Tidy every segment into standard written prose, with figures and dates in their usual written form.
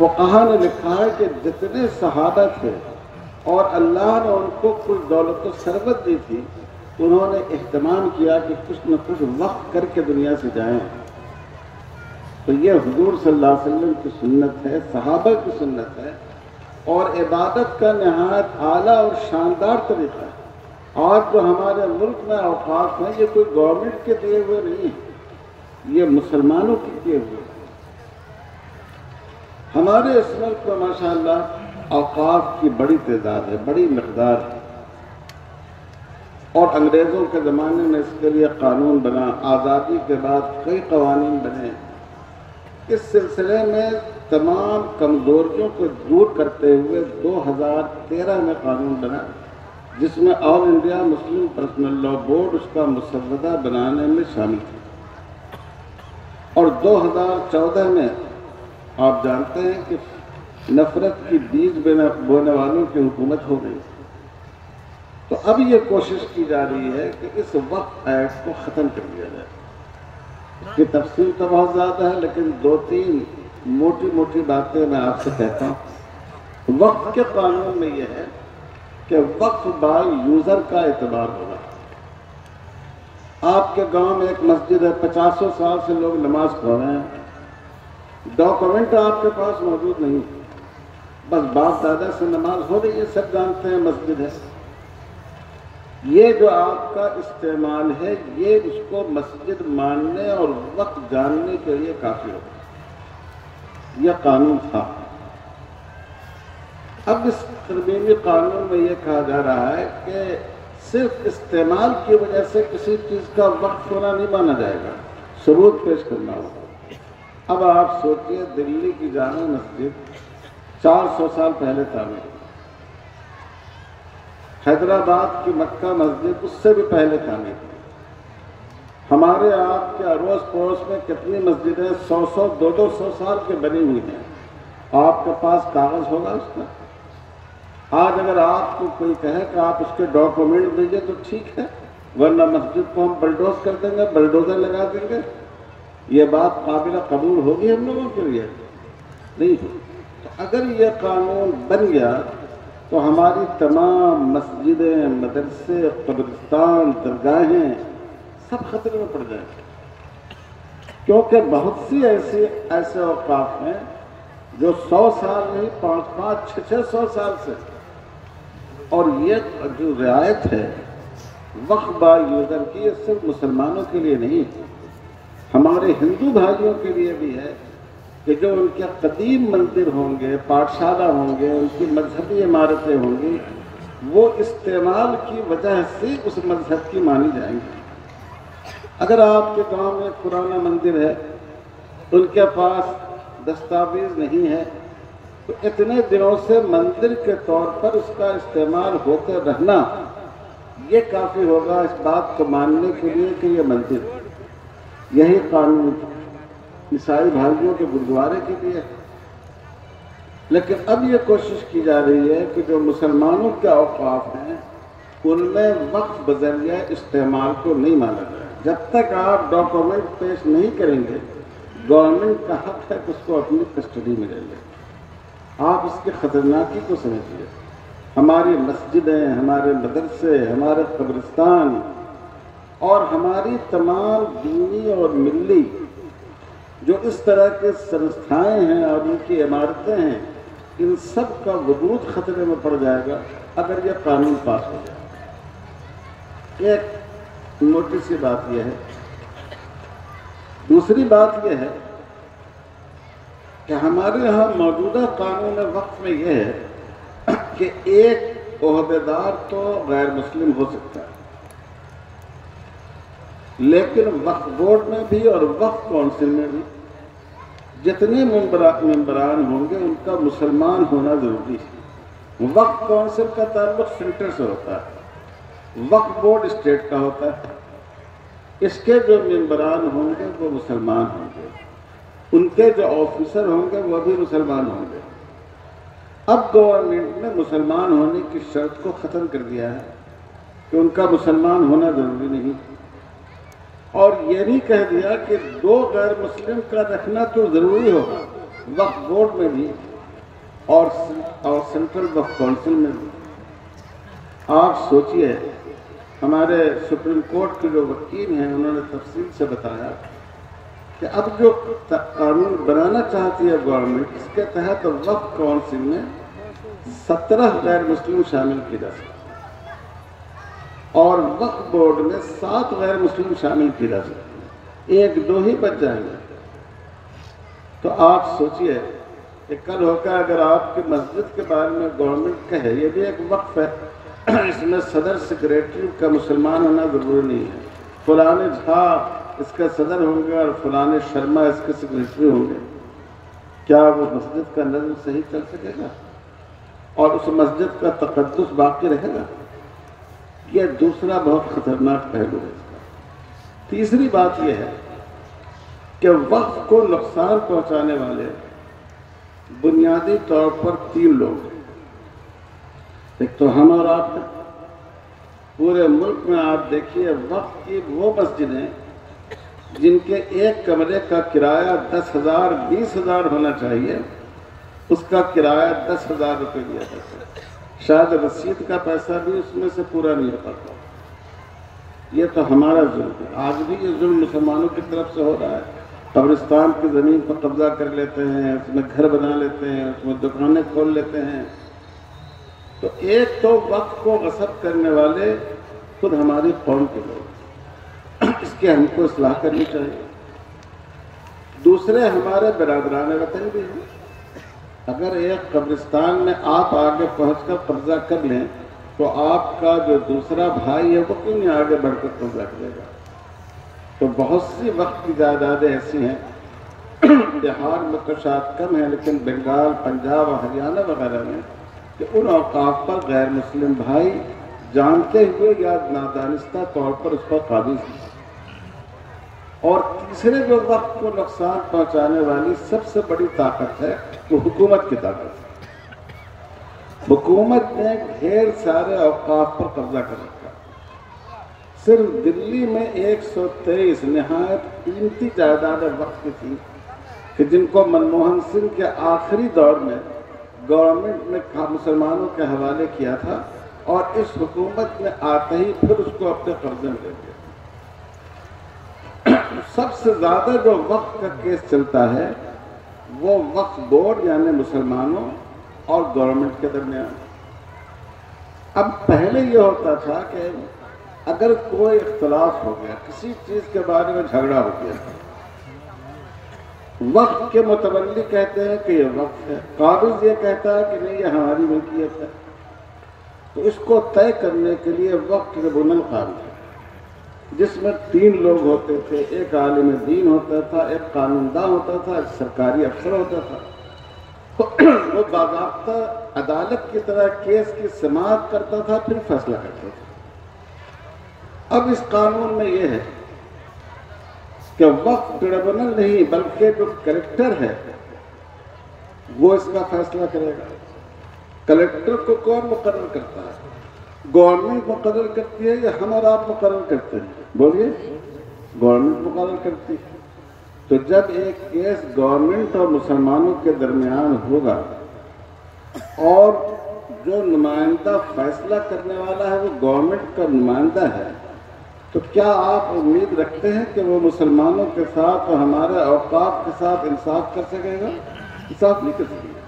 فقہا نے لکھا ہے کہ جتنے صحابہ تھے اور اللہ نے ان کو کچھ دولت و ثروت دی تھی، انہوں نے اہتمام کیا کہ کچھ نہ کچھ وقف کر کے دنیا سے جائیں. تو یہ حضور صلی اللہ علیہ وسلم کی سنت ہے، صحابہ کی سنت ہے، اور عبادت کا نہایت اعلیٰ اور شاندار طریقہ ہے. اور جو ہمارے ملک میں اوقاف ہیں، یہ کوئی گورنمنٹ کے دیے ہوئے نہیں ہیں، یہ مسلمانوں کے دیے ہوئے ہیں. ہمارے اس ملک میں ماشاءاللہ اوقاف کی بڑی تعداد ہے، بڑی مقدار ہے، اور انگریزوں کے زمانے میں اس کے لیے قانون بنا، آزادی کے بعد کئی قوانین بنے. اس سلسلے میں تمام کمزوریوں کو دور کرتے ہوئے 2013 میں قانون بنا، جس میں آل انڈیا مسلم پرسنل لا بورڈ اس کا مسودہ بنانے میں شامل تھی. اور 2014 میں آپ جانتے ہیں کہ نفرت کی بیج بونے والوں کی حکومت ہو گئی. تو اب یہ کوشش کی جا رہی ہے کہ اس وقف ایکٹ کو ختم کر دیا جائے. اس کی تفصیل تو بہت زیادہ ہے، لیکن 2-3 موٹی موٹی باتیں میں آپ سے کہتا ہوں. وقف کے قانون میں یہ ہے کہ وقف بائی یوزر کا اعتبار ہوگا. آپ کے گاؤں میں ایک مسجد ہے، 50 سال سے لوگ نماز پڑھ رہے ہیں، ڈاکومنٹ آپ کے پاس موجود نہیں، بس باپ دادا سے نماز ہو رہی ہے، سب جانتے ہیں مسجد ہے. یہ جو آپ کا استعمال ہے، یہ اس کو مسجد ماننے اور وقت جاننے کے لیے کافی ہوگا. یہ قانون تھا. اب اس ترمیمی قانون میں یہ کہا جا رہا ہے کہ صرف استعمال کی وجہ سے کسی چیز کا وقف ہونا نہیں مانا جائے گا، ثبوت پیش کرنا ہوگا. اب آپ سوچئے دلی کی جامع مسجد 400 سال پہلے تعمیر، حیدرآباد کی مکہ مسجد اس سے بھی پہلے تعمیر. ہمارے آپ کے اڑوس پڑوس میں کتنی مسجدیں 100 200 سال کے بنی ہوئی ہیں. آپ کے پاس کاغذ ہوگا اس کا؟ آج اگر آپ کو کوئی کہے کہ آپ اس کے ڈاکومنٹ دیجئے تو ٹھیک ہے، ورنہ مسجد کو ہم بلڈوز کر دیں گے، بلڈوزر لگا دیں گے. یہ بات قابل قبول ہوگی ہم لوگوں کے لیے؟ نہیں. تو اگر یہ قانون بن گیا تو ہماری تمام مسجدیں، مدرسے، قبرستان، درگاہیں سب خطرے میں پڑ جائیں گے. کیونکہ بہت سی ایسے اوقاف ہیں جو 100 سال نہیں، 500 600 سال سے. اور یہ جو رعایت ہے وقف با یوزر کی، یہ صرف مسلمانوں کے لیے نہیں، ہمارے ہندو بھائیوں کے لیے بھی ہے کہ جو ان کے قدیم مندر ہوں گے، پاٹھشالہ ہوں گے، ان کی مذہبی عمارتیں ہوں گی، وہ استعمال کی وجہ سے اس مذہب کی مانی جائیں گی. اگر آپ کے گاؤں میں پرانا مندر ہے، ان کے پاس دستاویز نہیں ہے، تو اتنے دنوں سے مندر کے طور پر اس کا استعمال ہوتے رہنا یہ کافی ہوگا اس بات کو ماننے کے لیے کہ یہ مندر. یہی قانون عیسائی بھائیوں کے گرودوارے کے لیے. لیکن اب یہ کوشش کی جا رہی ہے کہ جو مسلمانوں کے اوقاف ہیں ان میں وقف بذریعہ استعمال کو نہیں مانا جائے. جب تک آپ ڈاکومنٹ پیش نہیں کریں گے، گورنمنٹ کا حق ہے کہ اس کو اپنی کسٹڈی میں لے لے. آپ اس کی خطرناکی کو سمجھیے. ہماری مسجدیں، ہمارے مدرسے، ہمارے قبرستان اور ہماری تمام دینی اور ملی جو اس طرح کے سنستھائیں ہیں اور ان کی عمارتیں ہیں، ان سب کا وجود خطرے میں پڑ جائے گا اگر یہ قانون پاس ہو جائے. ایک موٹی سی بات یہ ہے. دوسری بات یہ ہے کہ ہمارے یہاں موجودہ قانون وقف میں یہ ہے کہ ایک عہدیدار تو غیر مسلم ہو سکتا ہے، لیکن وقف بورڈ میں بھی اور وقف کونسل میں بھی جتنے ممبران ہوں گے ان کا مسلمان ہونا ضروری ہے. وقف کونسل کا تعلق سینٹر سے ہوتا ہے، وقف بورڈ اسٹیٹ کا ہوتا ہے. اس کے جو ممبران ہوں گے وہ مسلمان ہوں گے، ان کے جو آفیسر ہوں گے وہ بھی مسلمان ہوں گے. اب گورنمنٹ نے مسلمان ہونے کی شرط کو ختم کر دیا ہے کہ ان کا مسلمان ہونا ضروری نہیں، اور یہ بھی کہہ دیا کہ 2 غیر مسلم کا رکھنا تو ضروری ہوگا وقف بورڈ میں بھی اور سینٹرل وقف کونسل میں بھی۔ آپ سوچئے ہمارے سپریم کورٹ کے جو وکیل ہیں انہوں نے تفصیل سے بتایا کہ اب جو قانون بنانا چاہتی ہے گورنمنٹ، اس کے تحت وقف کونسل میں 17 غیر مسلم شامل کی جا سکتے اور وقف بورڈ میں 7 غیر مسلم شامل کی جا سکتے ہیں، 1-2 ہی بچ جائیں گے۔ تو آپ سوچئے کہ کل ہو کر اگر آپ کی مسجد کے بارے میں گورنمنٹ کہے یہ بھی ایک وقف ہے، اس میں صدر سیکریٹری کا مسلمان ہونا ضروری نہیں ہے، فلاں جھا اس کا صدر ہوں گے اور فلاں شرما اس کے سیکریٹری ہوں گے، کیا وہ مسجد کا نظم صحیح چل سکے گا اور اس مسجد کا تقدس باقی رہے گا؟ یہ دوسرا بہت خطرناک پہلو ہے اس کا۔ تیسری بات یہ ہے کہ وقف کو نقصان پہنچانے والے بنیادی طور پر 3 لوگ ہیں۔ ایک تو ہم اور آپ ہیں۔ پورے ملک میں آپ دیکھیے وقف کی وہ مسجدیں جن کے ایک کمرے کا کرایہ 10,000 20,000 ہونا چاہیے، اس کا کرایہ 10,000 روپے دیا جاتا ہے، شاید رسید کا پیسہ بھی اس میں سے پورا نہیں ہو پاتا۔ یہ تو ہمارا ظلم ہے، آج بھی یہ ظلم مسلمانوں کی طرف سے ہو رہا ہے۔ قبرستان کی زمین پر قبضہ کر لیتے ہیں، اس میں گھر بنا لیتے ہیں، اس میں دکانیں کھول لیتے ہیں۔ تو ایک تو وقف کو غصب کرنے والے خود ہماری قوم کے لوگ، اس کی ہم کو اصلاح کرنی چاہیے۔ دوسرے ہمارے برادران وطن بھی ہیں۔ اگر ایک قبرستان میں آپ آگے پہنچ کر قبضہ کر لیں تو آپ کا جو دوسرا بھائی ہے وہ کیوں نہیں آگے بڑھ کر قبضہ کرے گا؟ تو بہت سی وقت کی جائیدادیں ایسی ہیں، بہار میں تو شاید کم ہے لیکن بنگال، پنجاب اور ہریانہ وغیرہ میں کہ ان اوقاف پر غیر مسلم بھائی جانتے ہوئے یا نادانستہ طور پر اس پر قابض ہیں۔ اور تیسرے جو وقت کو نقصان پہنچانے والی سب سے بڑی طاقت ہے وہ حکومت کی طاقت ہے۔ حکومت نے ڈھیر سارے اوقاف پر قبضہ کر رکھا۔ صرف دلی میں 123 نہایت قیمتی جائیدادیں وقف کی تھیں کہ جن کو منموہن سنگھ کے آخری دور میں گورنمنٹ نے مسلمانوں کے حوالے کیا تھا اور اس حکومت نے آتے ہی پھر اس کو اپنے قبضے میں لے لیا۔ سب سے زیادہ جو وقف کا کیس چلتا ہے وہ وقف بورڈ یعنی مسلمانوں اور گورنمنٹ کے درمیان۔ اب پہلے یہ ہوتا تھا کہ اگر کوئی اختلاف ہو گیا، کسی چیز کے بارے میں جھگڑا ہو گیا، وقف کے متولی کہتے ہیں کہ یہ وقف ہے، قابض یہ کہتا ہے کہ نہیں یہ ہماری ملکیت ہے، تو اس کو طے کرنے کے لیے وقف ٹریبونل قائم ہے جس میں 3 لوگ ہوتے تھے، ایک عالم دین ہوتا تھا، ایک قانون داں ہوتا تھا، ایک سرکاری افسر ہوتا تھا۔ تو وہ باضابطہ عدالت کی طرح کیس کی سماعت کرتا تھا پھر فیصلہ کرتا تھا۔ اب اس قانون میں یہ ہے کہ وقف ٹریبونل نہیں بلکہ جو کلیکٹر ہے وہ اس کا فیصلہ کرے گا۔ کلیکٹر کو کون مقرر کرتا ہے؟ گورنمنٹ مقرر کرتی ہے یا ہم اور آپ مقرر کرتے ہیں؟ بولیے، گورنمنٹ مقرر کرتی ہے۔ تو جب ایک کیس گورنمنٹ اور مسلمانوں کے درمیان ہوگا اور جو نمائندہ فیصلہ کرنے والا ہے وہ گورنمنٹ کا نمائندہ ہے، تو کیا آپ امید رکھتے ہیں کہ وہ مسلمانوں کے ساتھ اور ہمارے اوقاف کے ساتھ انصاف کر سکے گا؟ انصاف نہیں کر سکے گا۔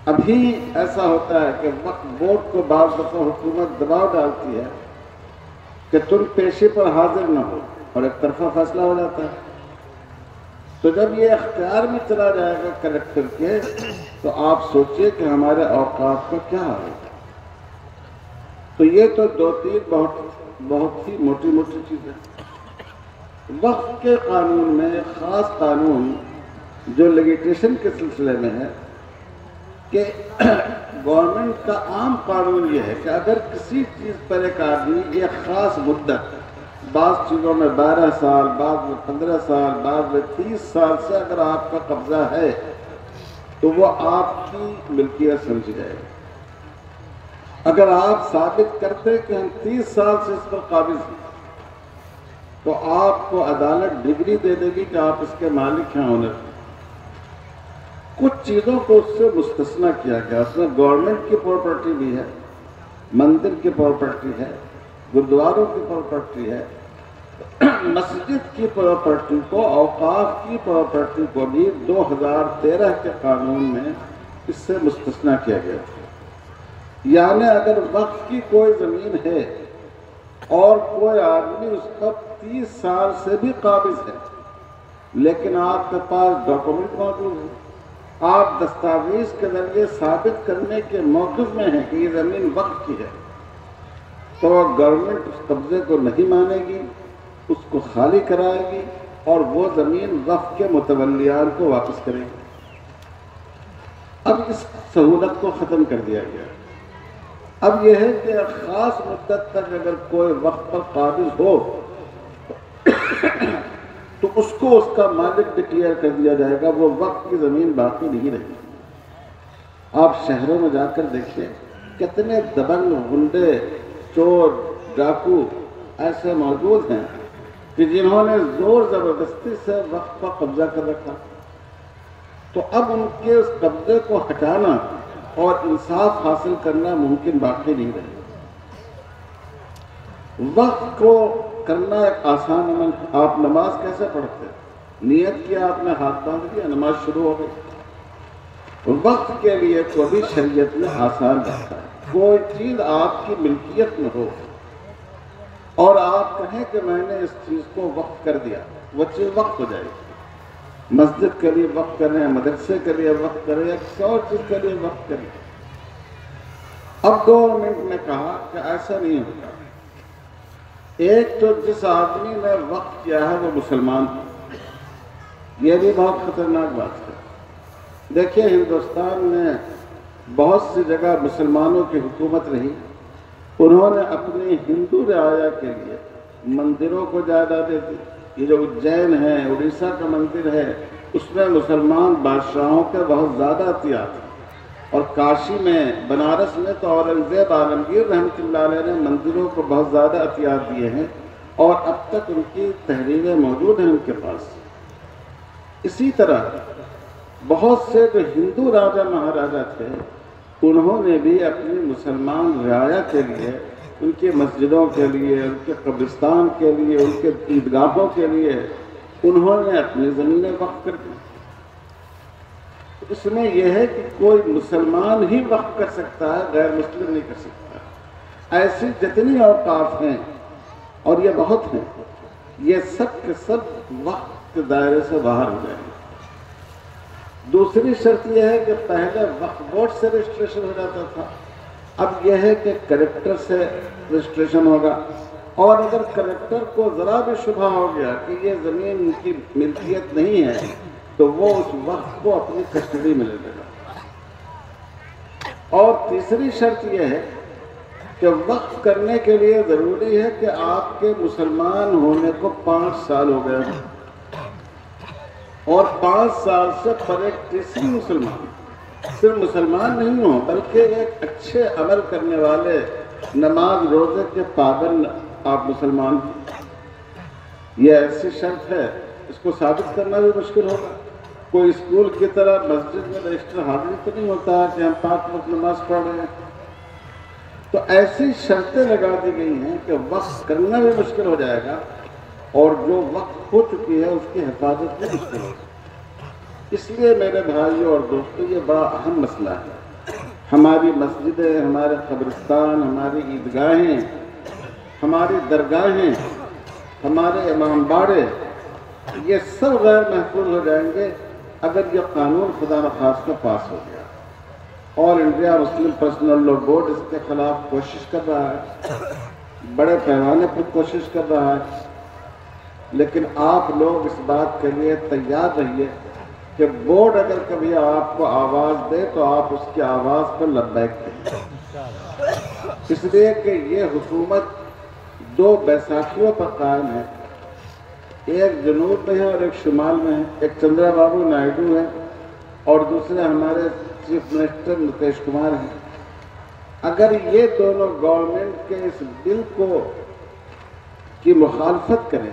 ابھی ایسا ہوتا ہے کہ وقف بورڈ کو بعض دفعہ حکومت دباؤ ڈالتی ہے کہ تم پیشے پر حاضر نہ ہو اور ایک طرفہ فیصلہ ہو جاتا ہے۔ تو جب یہ اختیار میں چلا جائے گا کلیکٹر کے تو آپ سوچئے کہ ہمارے اوقاف کا کیا ہوگا۔ تو یہ تو 2-3 بہت ہی موٹی موٹی چیزیں۔ وقف کے قانون میں خاص قانون جو لیگیٹیشن کے سلسلے میں ہے کہ گورنمنٹ کا عام قانون یہ ہے کہ اگر کسی چیز پر ایک آدمی ایک خاص مدت، بعض چیزوں میں 12 سال، بعض میں 15 سال، بعض میں 30 سال سے اگر آپ کا قبضہ ہے تو وہ آپ کی ملکیت سمجھی جائے گی۔ اگر آپ ثابت کرتے کہ ہم 30 سال سے اس پر قابض ہیں تو آپ کو عدالت ڈگری دے دے گی کہ آپ اس کے مالک ہیں، اونر ہیں۔ کچھ چیزوں کو اس سے مستثنا کیا گیا. اس میں گورنمنٹ کی پراپرٹی بھی ہے, مندر کی پراپرٹی ہے, گردواروں کی پراپرٹی ہے, مسجد کی پراپرٹی کو, اوقاف کی پراپرٹی کو بھی 2013 کے قانون میں اس سے مستثنا کیا گیا. یعنی اگر وقف کی کوئی زمین ہے اور کوئی آدمی اس کا 30 سال سے بھی قابض ہے, لیکن آپ کے پاس ڈاکومنٹ موجود ہے, آپ دستاویز کے ذریعے ثابت کرنے کے موقف میں ہیں کہ یہ زمین وقف کی ہے, تو گورنمنٹ اس قبضے کو نہیں مانے گی, اس کو خالی کرائے گی اور وہ زمین وقف کے متولیان کو واپس کرے گی. اب اس سہولت کو ختم کر دیا گیا. اب یہ ہے کہ خاص مدت تک اگر کوئی وقت پر قابض ہو تو اس کو اس کا مالک ڈکلیئر کر دیا جائے گا, وہ وقت کی زمین باقی نہیں رہے گی. آپ شہروں میں جا کر دیکھیں کتنے دبنگ, غنڈے, چور, ڈاکو ایسے موجود ہیں کہ جنہوں نے زور زبردستی سے وقت پر قبضہ کر رکھا. تو اب ان کے اس قبضے کو ہٹانا اور انصاف حاصل کرنا ممکن باقی نہیں رہے. وقت کو کرنا ایک آسان عمل ہے. آپ نماز کیسے پڑھتے ہیں؟ نیت کیا, آپ نے ہاتھ باندھ دیا, نماز شروع ہو گئی. وقت کے لیے کوئی شریعت میں آسان رکھا ہے. کوئی چیز آپ کی ملکیت میں ہو اور آپ کہیں کہ میں نے اس چیز کو وقف کر دیا, وہ چیز وقف ہو جائے گی. مسجد کے لیے وقف کریں, مدرسے کے لیے وقف کریں, یا کسی اور چیز کے لیے وقف کریں. اب گورنمنٹ نے کہا کہ ایسا نہیں ہوتا. ایک تو جس آدمی نے وقف کیا ہے وہ مسلمان ہے, یہ بھی بہت خطرناک بات ہے. دیکھیں ہندوستان میں بہت سی جگہ مسلمانوں کی حکومت رہی, انہوں نے اپنی ہندو رعایا کے لیے مندروں کو جائیدادیں دی. یہ جو اجین ہے, اڑیسہ کا مندر ہے, اس میں مسلمان بادشاہوں کے بہت زیادہ عطیات ہیں. اور کاشی میں, بنارس میں تو اورنگزیب عالمگیر رحمۃ اللہ علیہ نے مندروں کو بہت زیادہ عطیات دیے ہیں, اور اب تک ان کی تحریریں موجود ہیں ان کے پاس. اسی طرح بہت سے جو ہندو راجا مہاراجا تھے, انہوں نے بھی اپنی مسلمان رعایا کے لیے, ان کی مسجدوں کے لیے, ان کے قبرستان کے لیے, ان کے عیدگاہوں کے لیے انہوں نے اپنی زمینیں وقف کر دی. اس میں یہ ہے کہ کوئی مسلمان ہی وقف کر سکتا ہے, غیر مسلم نہیں کر سکتا. ایسی جتنی اوقاف ہیں, اور یہ بہت ہیں, یہ سب کے سب وقف کے دائرے سے باہر ہو جائیں گے. دوسری شرط یہ ہے کہ پہلے وقف بورڈ سے رجسٹریشن ہو جاتا تھا, اب یہ ہے کہ کلیکٹر سے رجسٹریشن ہوگا. اور اگر کلیکٹر کو ذرا بھی شبہ ہو گیا کہ یہ زمین ان کی ملکیت نہیں ہے, تو وہ اس وقت کو اپنی کسٹڈی میں لے لے گا. اور تیسری شرط یہ ہے کہ وقف کرنے کے لیے ضروری ہے کہ آپ کے مسلمان ہونے کو 5 سال ہو گئے ہیں, اور 5 سال سے پریکٹسنگ مسلمان, صرف مسلمان نہیں ہوں بلکہ ایک اچھے عمل کرنے والے, نماز روزے کے پابند آپ مسلمان ہیں. یہ ایسی شرط ہے, اس کو ثابت کرنا بھی مشکل ہوگا. کوئی اسکول کی طرح مسجد میں رجسٹر حاضری تو نہیں ہوتا کہ ہم 5 وقت نماز پڑھ رہے ہیں. تو ایسی شرطیں لگا دی گئی ہیں کہ وقف کرنا بھی مشکل ہو جائے گا, اور جو وقف ہو چکی ہے اس کی حفاظت بھی مشکل ہوگی. اس لیے میرے بھائیوں اور دوستوں, یہ بڑا اہم مسئلہ ہے. ہماری مسجدیں, ہمارے قبرستان, ہماری عیدگاہیں, ہماری درگاہیں, ہمارے امام باڑے, یہ سب غیر محفوظ ہو جائیں گے اگر یہ قانون خدا نخواستہ پاس ہو گیا. اور انڈیا مسلم پرسنل لا بورڈ اس کے خلاف کوشش کر رہا ہے, بڑے پیمانے پر کوشش کر رہا ہے. لیکن آپ لوگ اس بات کے لیے تیار رہیے کہ بورڈ اگر کبھی آپ کو آواز دے تو آپ اس کی آواز پر لبیک کہیں. اس لیے کہ یہ حکومت 2 بیساکھیوں پر قائم ہے, ایک جنوب میں ہے اور ایک شمال میں ہے. ایک چندرا بابو نائیڈو ہے اور دوسرے ہمارے چیف منسٹر نتیش کمار ہیں. اگر یہ دونوں گورنمنٹ کے اس بل کی مخالفت کریں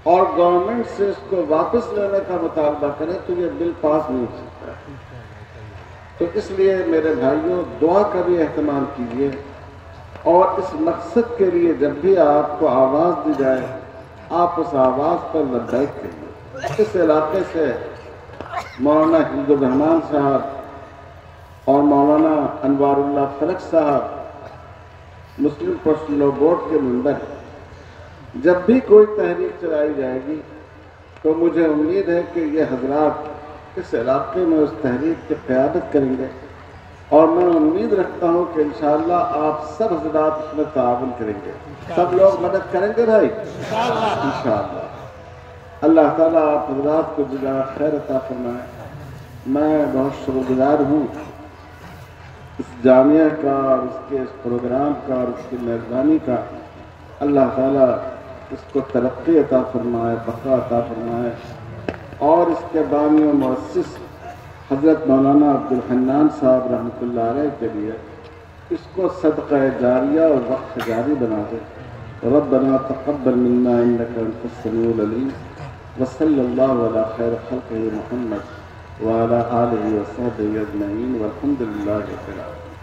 اور گورنمنٹ سے اس کو واپس لینے کا مطالبہ کریں تو یہ بل پاس نہیں ہو سکتا ہے۔ تو اس لیے میرے بھائیوں دعا کا بھی اہتمام کیجیے، اور اس مقصد کے لیے جب بھی آپ کو آواز دی جائے آپ اس آواز پر لبیک کریے۔ اس علاقے سے مولانا حمد الرحمان صاحب اور مولانا انوار اللہ فلک صاحب مسلم پرسنل لاء بورڈ کے ممبر ہیں۔ جب بھی کوئی تحریک چلائی جائے گی تو مجھے امید ہے کہ یہ حضرات اس علاقے میں اس تحریک کی قیادت کریں گے، اور میں امید رکھتا ہوں کہ انشاءاللہ آپ سب حضرات اس میں تعاون کریں گے، سب لوگ مدد کریں گے بھائی انشاءاللہ۔ اللہ تعالیٰ آپ حضرات کو جزائے خیر عطا فرمائے۔ میں بہت شکر گزار ہوں اس جامعہ کا اور اس کے اس پروگرام کا اور اس کی مہربانی کا۔ اللہ تعالیٰ اس کو ترقی عطا فرمائے، بقا عطا فرمائے، اور اس کے بانی و مؤسس حضرت مولانا عبدالحنان صاحب رحمۃ اللہ علیہ کے لیے اس کو صدقہ جاریہ اور وقف جاری بنا دے۔ ربنا تقبل منا انك انت السميع العليم، وصلی اللہ علی خیر خلقہ محمد وعلی آلہ وصحبہ اجمعین، والحمد للہ رب العالمین۔